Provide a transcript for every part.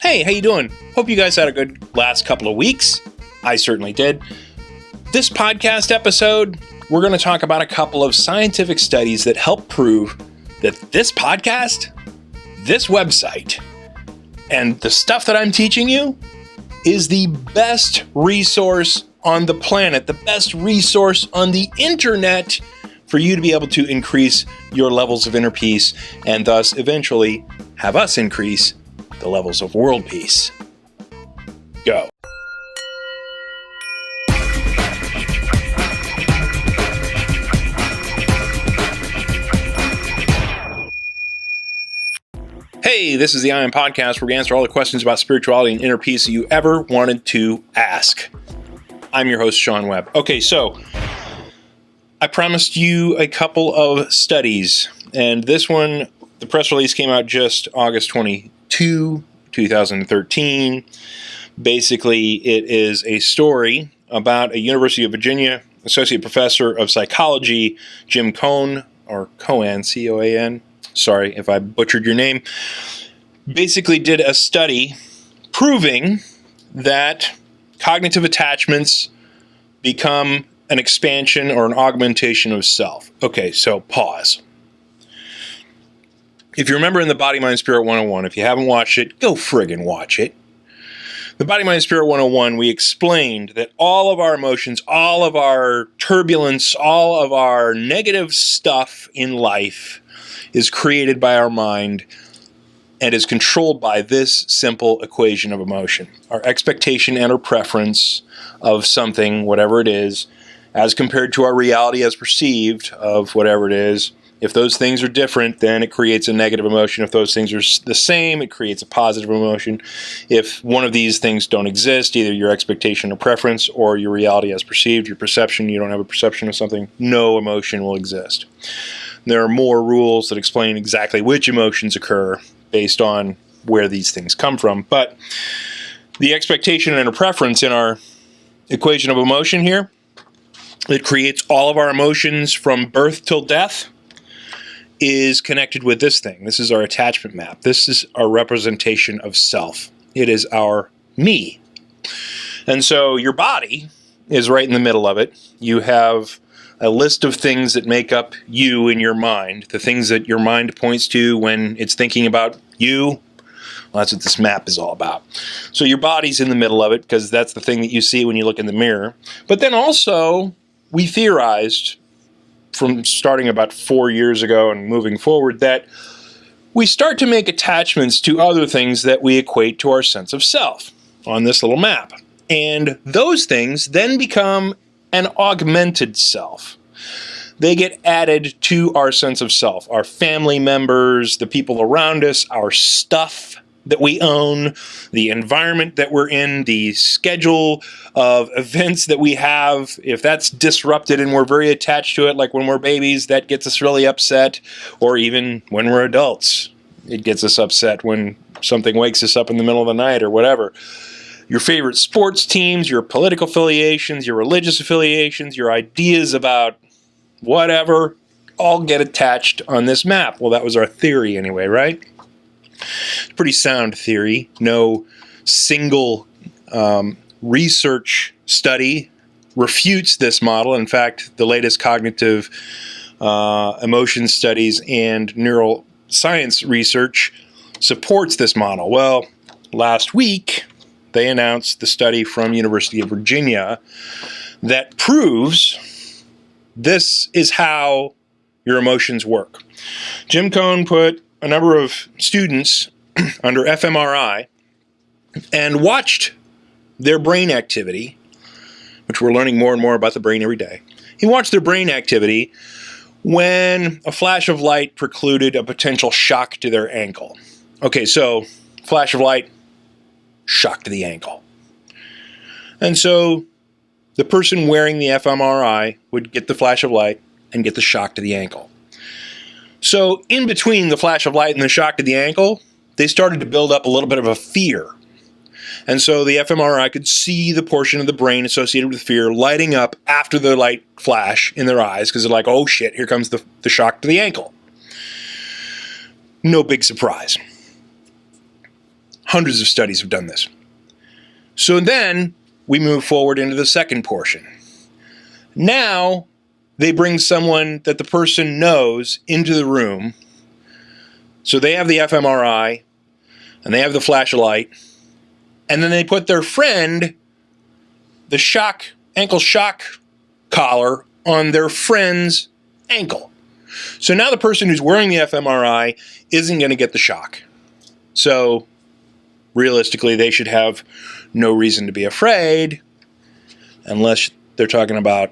Hey, how you doing? Hope you guys had a good last couple of weeks. I certainly did. This podcast episode, we're going to talk about a couple of scientific studies that help prove that this podcast, this website, and the stuff that I'm teaching you is the best resource on the planet, the best resource on the internet for you to be able to increase your levels of inner peace and thus eventually have us increase the levels of world peace. Go. Hey, this is the I Am Podcast, where we answer all the questions about spirituality and inner peace that you ever wanted to ask. I'm your host, Sean Webb. Okay, so I promised you a couple of studies, and this one, the press release came out just August 22, 2013. Basically, it is a story about a University of Virginia associate professor of psychology, Jim Cohn, or Cohan, C-O-A-N. Sorry if I butchered your name. Basically did a study proving that cognitive attachments become an expansion or an augmentation of self. Okay, so pause. If you remember in the Body, Mind, Spirit 101, if you haven't watched it, go friggin' watch it. The Body, Mind, Spirit 101, we explained that all of our emotions, all of our turbulence, all of our negative stuff in life is created by our mind and is controlled by this simple equation of emotion. Our expectation and our preference of something, whatever it is, as compared to our reality as perceived of whatever it is. If those things are different, then it creates a negative emotion. If those things are the same, it creates a positive emotion. If one of these things don't exist, either your expectation or preference or your reality as perceived, your perception, you don't have a perception of something, no emotion will exist. There are more rules that explain exactly which emotions occur based on where these things come from. But the expectation and a preference in our equation of emotion here, it creates all of our emotions from birth till death, is connected with this thing. This is our attachment map. This is our representation of self. It is our me. And so your body is right in the middle of it. You have a list of things that make up you in your mind, the things that your mind points to when it's thinking about you. Well, that's what this map is all about. So your body's in the middle of it because that's the thing that you see when you look in the mirror. But then also, we theorized from starting about 4 years ago and moving forward that we start to make attachments to other things that we equate to our sense of self on this little map. And those things then become an augmented self. They get added to our sense of self, our family members, the people around us, our stuff that we own, the environment that we're in, the schedule of events that we have. If that's disrupted and we're very attached to it, like when we're babies, that gets us really upset, or even when we're adults, it gets us upset when something wakes us up in the middle of the night or whatever. Your favorite sports teams, your political affiliations, your religious affiliations, your ideas about whatever, all get attached on this map. Well, that was our theory anyway, right? Pretty sound theory. No single research study refutes this model. In fact, the latest cognitive emotion studies and neuroscience research supports this model. Well, last week, they announced the study from University of Virginia that proves this is how your emotions work. Jim Cohn put a number of students under fMRI and watched their brain activity, which we're learning more and more about the brain every day. He watched their brain activity when a flash of light precluded a potential shock to their ankle. Okay, so flash of light, shock to the ankle. And so the person wearing the fMRI would get the flash of light and get the shock to the ankle. So in between the flash of light and the shock to the ankle, they started to build up a little bit of a fear. And so the fMRI could see the portion of the brain associated with fear lighting up after the light flash in their eyes because they're like, oh shit, here comes the shock to the ankle. No big surprise. Hundreds of studies have done this. So then we move forward into the second portion. Now they bring someone that the person knows into the room. So they have the fMRI and they have the flashlight, and then they put their friend, the ankle shock collar on their friend's ankle. So now the person who's wearing the fMRI isn't going to get the shock. So realistically, they should have no reason to be afraid, unless they're talking about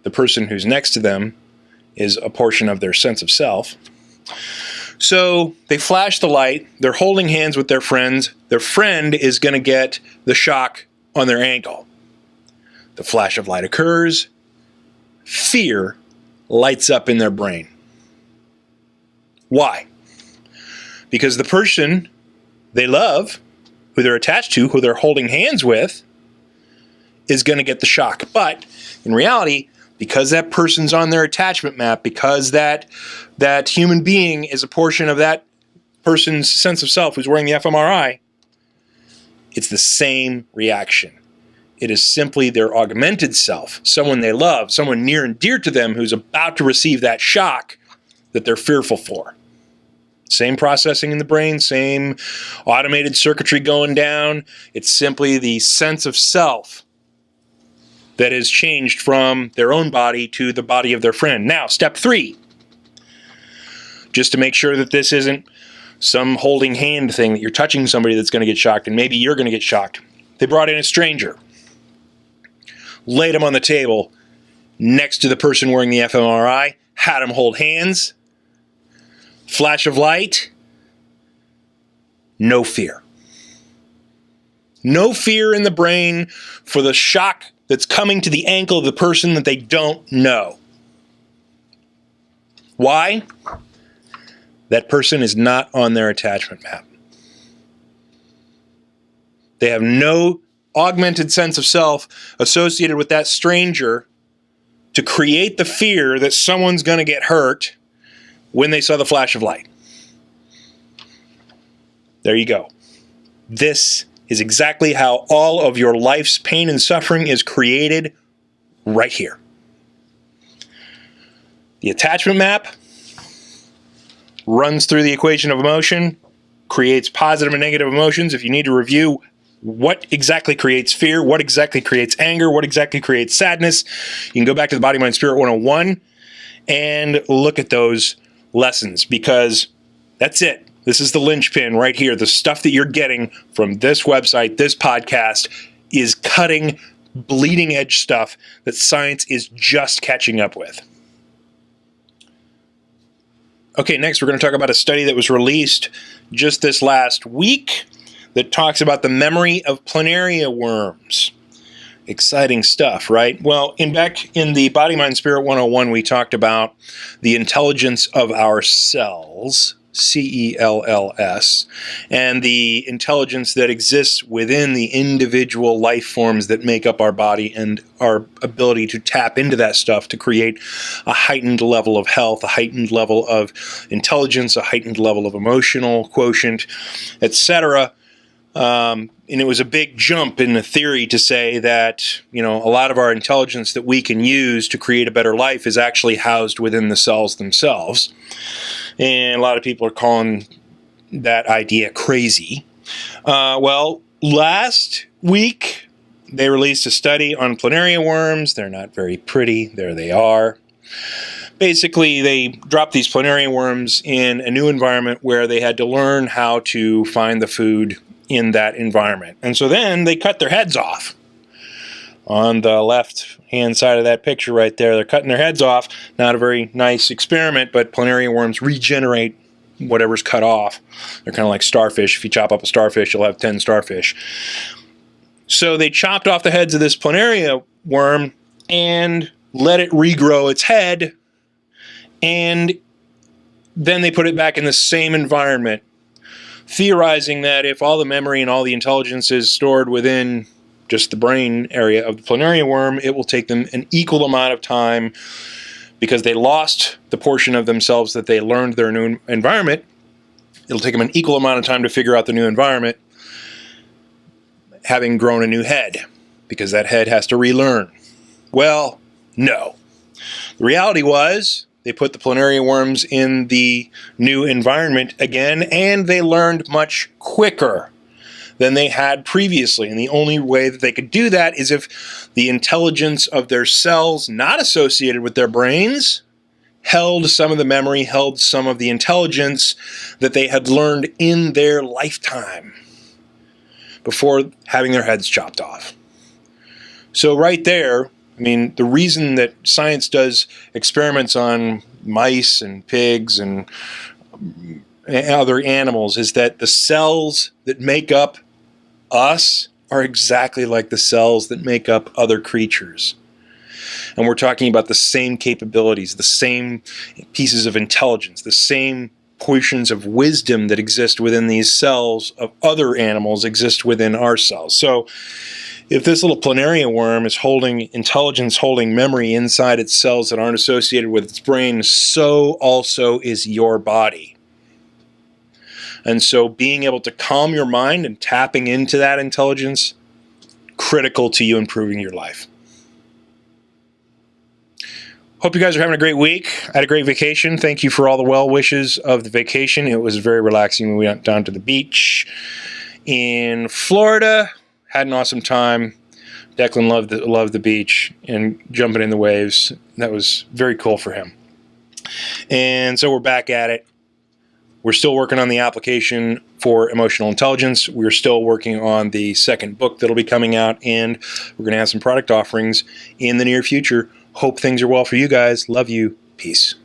the person who's next to them is a portion of their sense of self. So they flash the light, they're holding hands with their friends. Their friend is going to get the shock on their ankle. The flash of light occurs. Fear lights up in their brain. Why? Because the person they love, who they're attached to, who they're holding hands with, is going to get the shock. But in reality, because that person's on their attachment map, because that human being is a portion of that person's sense of self who's wearing the fMRI, it's the same reaction. It is simply their augmented self, someone they love, someone near and dear to them who's about to receive that shock that they're fearful for. Same processing in the brain, same automated circuitry going down. It's simply the sense of self that has changed from their own body to the body of their friend. Now, step 3. Just to make sure that this isn't some holding hand thing, that you're touching somebody that's going to get shocked, and maybe you're going to get shocked. They brought in a stranger, laid him on the table next to the person wearing the fMRI, had him hold hands, flash of light, no fear. No fear in the brain for the shock that's coming to the ankle of the person that they don't know. Why? That person is not on their attachment map. They have no augmented sense of self associated with that stranger to create the fear that someone's going to get hurt when they saw the flash of light. There you go. This is exactly how all of your life's pain and suffering is created right here. The attachment map runs through the equation of emotion, creates positive and negative emotions. If you need to review what exactly creates fear, what exactly creates anger, what exactly creates sadness, you can go back to the Body, Mind, Spirit 101 and look at those lessons, because that's it. This is the linchpin right here. The stuff that you're getting from this website, this podcast, is cutting, bleeding edge stuff that science is just catching up with. Okay, next we're going to talk about a study that was released just this last week that talks about the memory of planaria worms. Exciting stuff, right? Well, back in the Body, Mind, Spirit 101, we talked about the intelligence of our cells, cells, and the intelligence that exists within the individual life forms that make up our body, and our ability to tap into that stuff to create a heightened level of health, a heightened level of intelligence, a heightened level of emotional quotient, etc. And it was a big jump in the theory to say that, a lot of our intelligence that we can use to create a better life is actually housed within the cells themselves. And a lot of people are calling that idea crazy. Well, last week they released a study on planaria worms. They're not very pretty. There they are. Basically, they dropped these planaria worms in a new environment where they had to learn how to find the food in that environment. And so then they cut their heads off. On the left-hand side of that picture right there, they're cutting their heads off. Not a very nice experiment, but planaria worms regenerate whatever's cut off. They're kind of like starfish. If you chop up a starfish, you'll have 10 starfish. So they chopped off the heads of this planaria worm and let it regrow its head, and then they put it back in the same environment, theorizing that if all the memory and all the intelligence is stored within just the brain area of the planaria worm, it will take them an equal amount of time, because they lost the portion of themselves that they learned their new environment. It'll take them an equal amount of time to figure out the new environment having grown a new head, because that head has to relearn. Well, no. The reality was they put the planaria worms in the new environment again, and they learned much quicker than they had previously. And the only way that they could do that is if the intelligence of their cells, not associated with their brains, held some of the memory, held some of the intelligence that they had learned in their lifetime before having their heads chopped off. So right there, I mean, the reason that science does experiments on mice and pigs and other animals is that the cells that make up us are exactly like the cells that make up other creatures. And we're talking about the same capabilities, the same pieces of intelligence, the same portions of wisdom that exist within these cells of other animals exist within our cells. So if this little planaria worm is holding intelligence, holding memory inside its cells that aren't associated with its brain, so also is your body. And so being able to calm your mind and tapping into that intelligence, critical to you improving your life. Hope you guys are having a great week. I had a great vacation. Thank you for all the well wishes of the vacation. It was very relaxing when we went down to the beach in Florida. Had an awesome time. Declan loved the beach and jumping in the waves. That was very cool for him. And so we're back at it. We're still working on the application for emotional intelligence. We're still working on the second book that'll be coming out, and we're going to have some product offerings in the near future. Hope things are well for you guys. Love you. Peace.